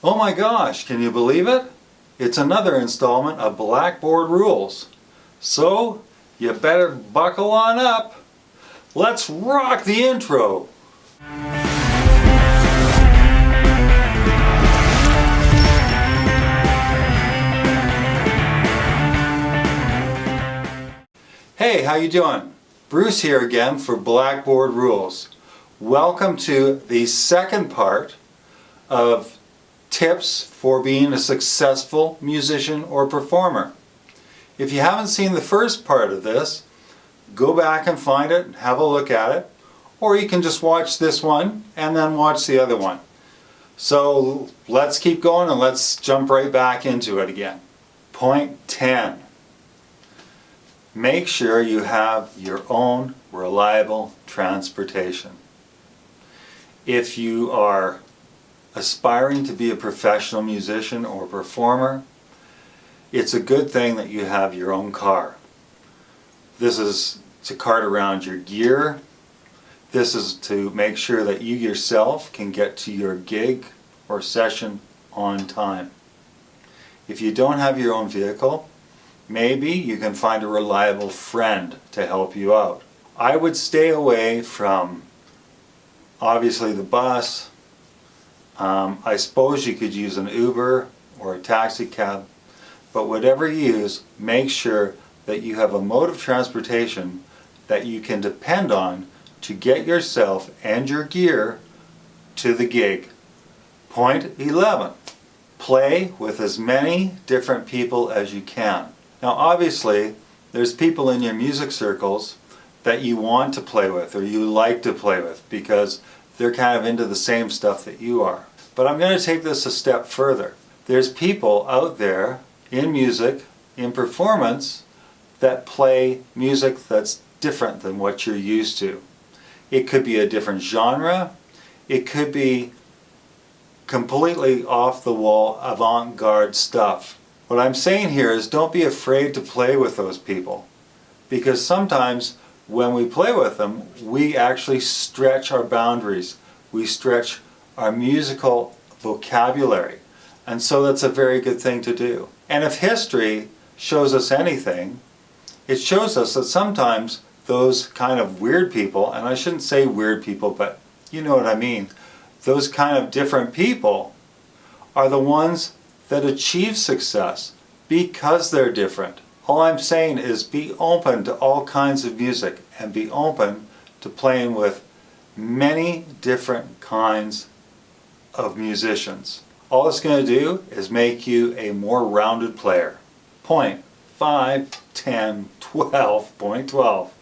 Oh my gosh, can you believe it? It's another installment of Blackboard Rules. So, you better buckle on up. Let's rock the intro! Hey, how you doing? Bruce here again for Blackboard Rules. Welcome to the second part of tips for being a successful musician or performer. If you haven't seen the first part of this, go back and find it and have a look at it, or you can just watch this one and then watch the other one. So let's keep going and let's jump right back into it again. Point 10. Make sure you have your own reliable transportation. If you are aspiring to be a professional musician or performer, it's a good thing that you have your own car. This is to cart around your gear. This is to make sure that you yourself can get to your gig or session on time. If you don't have your own vehicle, maybe you can find a reliable friend to help you out. I would stay away from, obviously, the bus. I suppose you could use an Uber or a taxi cab, but whatever you use, make sure that you have a mode of transportation that you can depend on to get yourself and your gear to the gig. Point 11. Play with as many different people as you can. Now obviously, there's people in your music circles that you want to play with or you like to play with because they're kind of into the same stuff that you are. But I'm going to take this a step further. There's people out there in music, in performance, that play music that's different than what you're used to. It could be a different genre. It could be completely off the wall avant-garde stuff. What I'm saying here is don't be afraid to play with those people, because sometimes when we play with them, we actually stretch our boundaries. We stretch our musical vocabulary. And so that's a very good thing to do. And if history shows us anything, it shows us that sometimes those kind of weird people, and I shouldn't say weird people, but you know what I mean, those kind of different people are the ones that achieve success because they're different. All I'm saying is be open to all kinds of music and be open to playing with many different kinds of musicians. All it's going to do is make you a more rounded player. Point 5, 10, 12, point 12.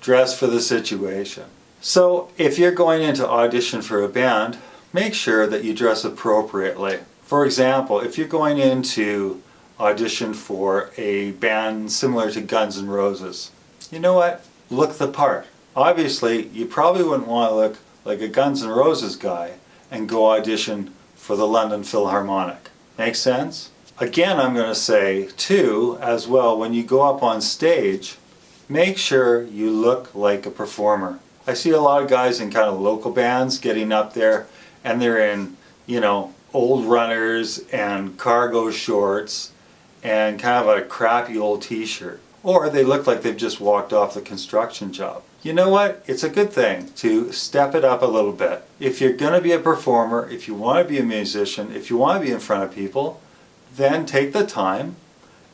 Dress for the situation. So if you're going into audition for a band, make sure that you dress appropriately. For example, if you're going in to audition for a band similar to Guns N' Roses, you know what? Look the part. Obviously, you probably wouldn't want to look like a Guns N' Roses guy and go audition for the London Philharmonic. Make sense? Again, I'm going to say, too, as well, when you go up on stage, make sure you look like a performer. I see a lot of guys in kind of local bands getting up there and they're in, old runners and cargo shorts and kind of a crappy old t-shirt. Or they look like they've just walked off the construction job. You know what? It's a good thing to step it up a little bit. If you're going to be a performer, if you want to be a musician, if you want to be in front of people, then take the time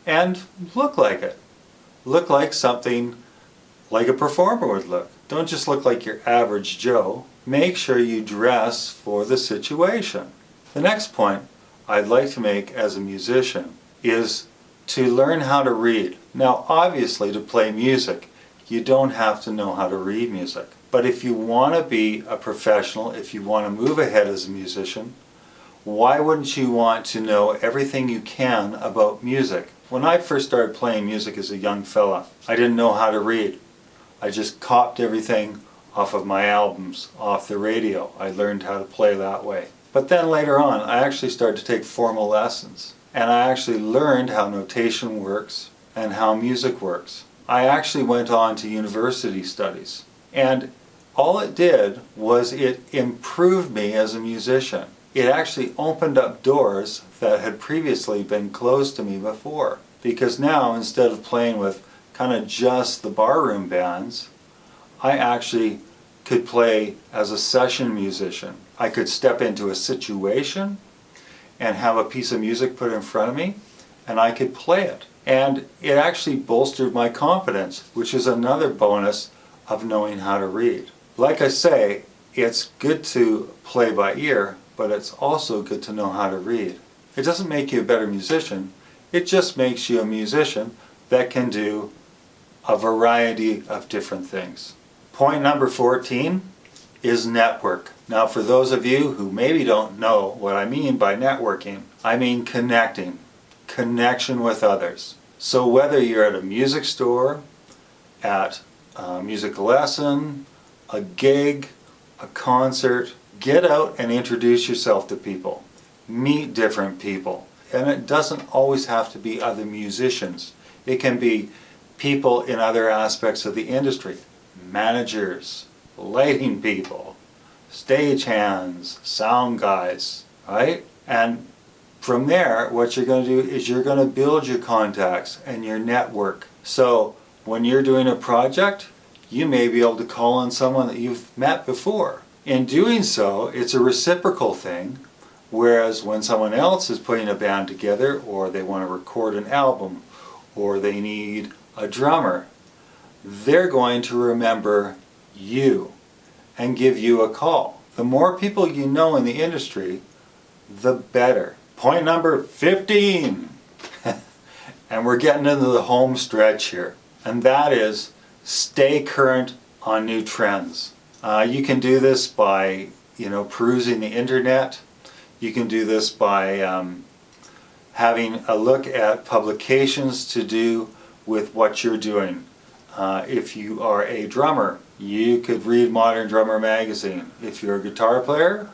and look like it. Look like something like a performer would look. Don't just look like your average Joe. Make sure you dress for the situation. The next point I'd like to make as a musician is to learn how to read. Now obviously to play music, you don't have to know how to read music. But if you want to be a professional, if you want to move ahead as a musician, why wouldn't you want to know everything you can about music? When I first started playing music as a young fella, I didn't know how to read. I just copied everything off of my albums, off the radio. I learned how to play that way. But then later on, I actually started to take formal lessons. And I actually learned how notation works and how music works. I actually went on to university studies. And all it did was it improved me as a musician. it actually opened up doors that had previously been closed to me before. Because now, instead of playing with kind of just the barroom bands, I actually could play as a session musician. I could step into a situation and have a piece of music put in front of me, and I could play it. And it actually bolstered my confidence, which is another bonus of knowing how to read. Like I say, it's good to play by ear, but it's also good to know how to read. It doesn't make you a better musician, it just makes you a musician that can do a variety of different things. Point number 14 is network. Now, for those of you who maybe don't know what I mean by networking, I mean connecting. Connection with others. So whether you're at a music store, at a music lesson, a gig, a concert, get out and introduce yourself to people. Meet different people. And it doesn't always have to be other musicians. It can be people in other aspects of the industry. Managers, lighting people, stagehands, sound guys, right? And from there, what you're going to do is you're going to build your contacts and your network. So when you're doing a project, you may be able to call on someone that you've met before. In doing so, it's a reciprocal thing, whereas when someone else is putting a band together, or they want to record an album, or they need a drummer, they're going to remember you and give you a call. The more people you know in the industry, the better. Point number 15, and we're getting into the home stretch here, and that is stay current on new trends. You can do this by, perusing the internet. You can do this by having a look at publications to do with what you're doing. If you are a drummer, you could read Modern Drummer magazine. If you're a guitar player,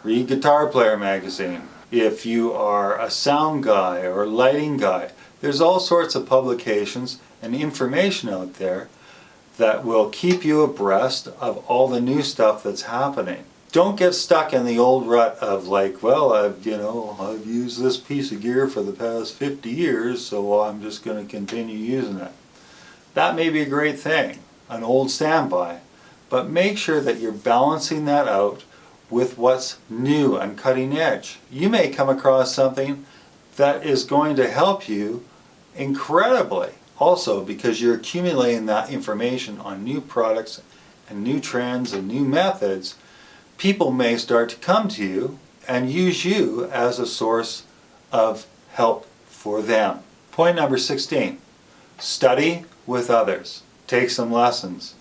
read Guitar Player magazine. If you are a sound guy or lighting guy, there's all sorts of publications and information out there that will keep you abreast of all the new stuff that's happening. Don't get stuck in the old rut of like, well, I've used this piece of gear for the past 50 years, so I'm just going to continue using it. That may be a great thing, an old standby, but make sure that you're balancing that out with what's new and cutting edge. You may come across something that is going to help you incredibly. Also, because you're accumulating that information on new products and new trends and new methods, people may start to come to you and use you as a source of help for them. Point number 16, study with others. Take some lessons.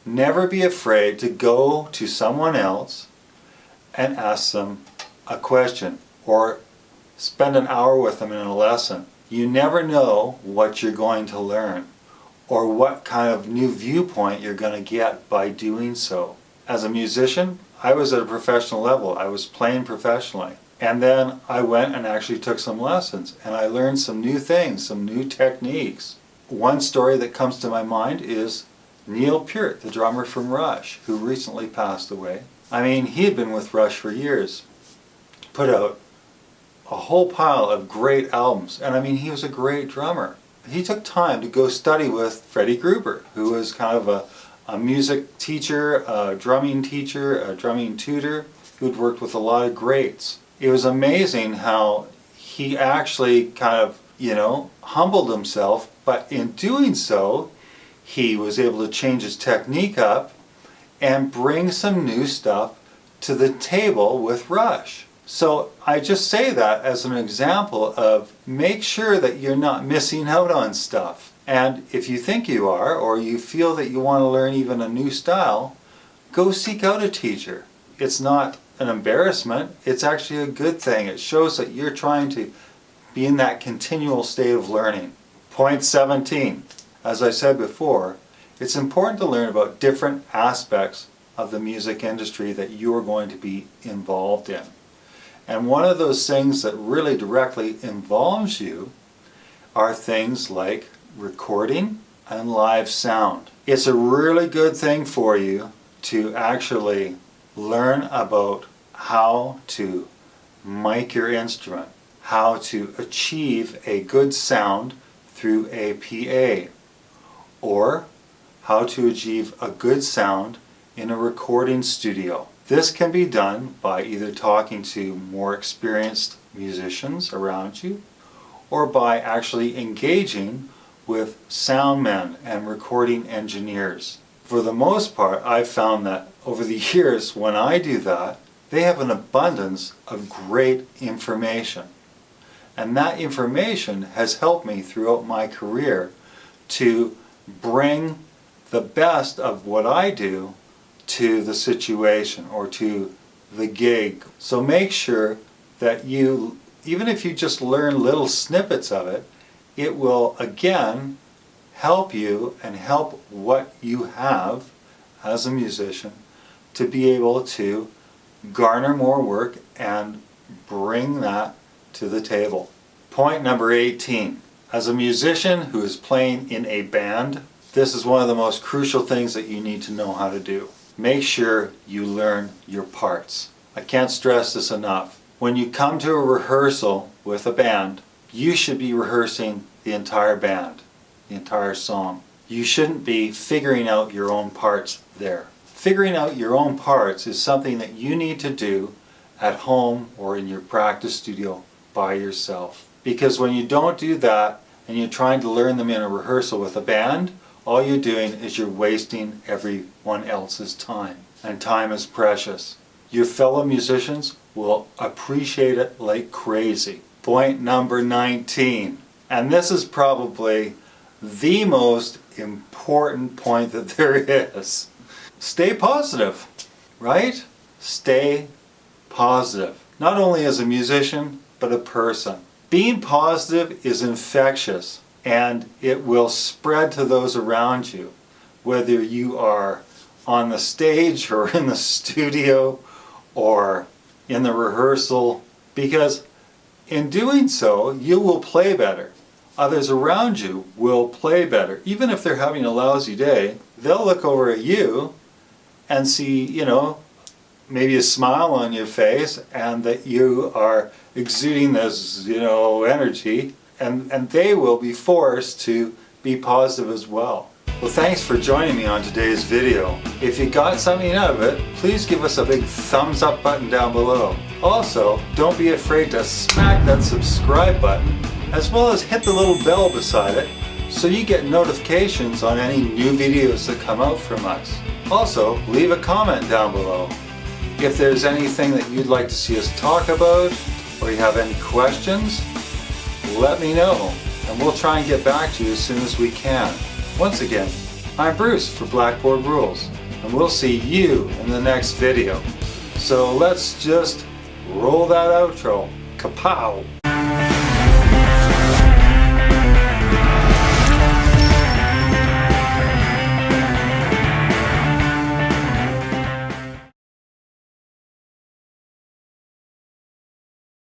Never be afraid to go to someone else and ask them a question or spend an hour with them in a lesson. You never know what you're going to learn or what kind of new viewpoint you're going to get by doing so. As a musician, I was at a professional level. I was playing professionally. And then I went and actually took some lessons and I learned some new things, some new techniques. One story that comes to my mind is Neil Peart, the drummer from Rush, who recently passed away. I mean, he had been with Rush for years, put out a whole pile of great albums, and I mean, he was a great drummer. He took time to go study with Freddie Gruber, who was kind of a music teacher, a drumming tutor, who'd worked with a lot of greats. It was amazing how he actually kind of, humbled himself, but in doing so, he was able to change his technique up and bring some new stuff to the table with Rush. So I just say that as an example of make sure that you're not missing out on stuff. And if you think you are, or you feel that you want to learn even a new style, go seek out a teacher. It's not an embarrassment, it's actually a good thing. It shows that you're trying to be in that continual state of learning. Point 17. As I said before, it's important to learn about different aspects of the music industry that you're going to be involved in. And one of those things that really directly involves you are things like recording and live sound. It's a really good thing for you to actually learn about how to mic your instrument, how to achieve a good sound through a PA, or how to achieve a good sound in a recording studio. This can be done by either talking to more experienced musicians around you or by actually engaging with sound men and recording engineers. For the most part, I've found that over the years when I do that, they have an abundance of great information. And that information has helped me throughout my career to bring the best of what I do to the situation or to the gig. So make sure that you, even if you just learn little snippets of it, it will again help you and help what you have as a musician to be able to garner more work and bring that to the table. Point number 18. As a musician who is playing in a band, this is one of the most crucial things that you need to know how to do. Make sure you learn your parts. I can't stress this enough. When you come to a rehearsal with a band, you should be rehearsing the entire band, the entire song. You shouldn't be figuring out your own parts there. Figuring out your own parts is something that you need to do at home or in your practice studio by yourself. Because when you don't do that and you're trying to learn them in a rehearsal with a band, all you're doing is you're wasting everyone else's time. And time is precious. Your fellow musicians will appreciate it like crazy. Point number 19. And this is probably the most important point that there is. Stay positive, right? Stay positive. Not only as a musician, but a person. Being positive is infectious and it will spread to those around you, whether you are on the stage or in the studio or in the rehearsal, because in doing so, you will play better. Others around you will play better. Even if they're having a lousy day, they'll look over at you and see, maybe a smile on your face and that you are exuding this, energy, and they will be forced to be positive as well. Well, thanks for joining me on today's video. If you got something out of it, please give us a big thumbs up button down below. Also, don't be afraid to smack that subscribe button, as well as hit the little bell beside it so you get notifications on any new videos that come out from us. Also, leave a comment down below. If there's anything that you'd like to see us talk about, or you have any questions, let me know, and we'll try and get back to you as soon as we can. Once again, I'm Bruce for Blackboard Rules, and we'll see you in the next video. So let's just roll that outro. Kapow!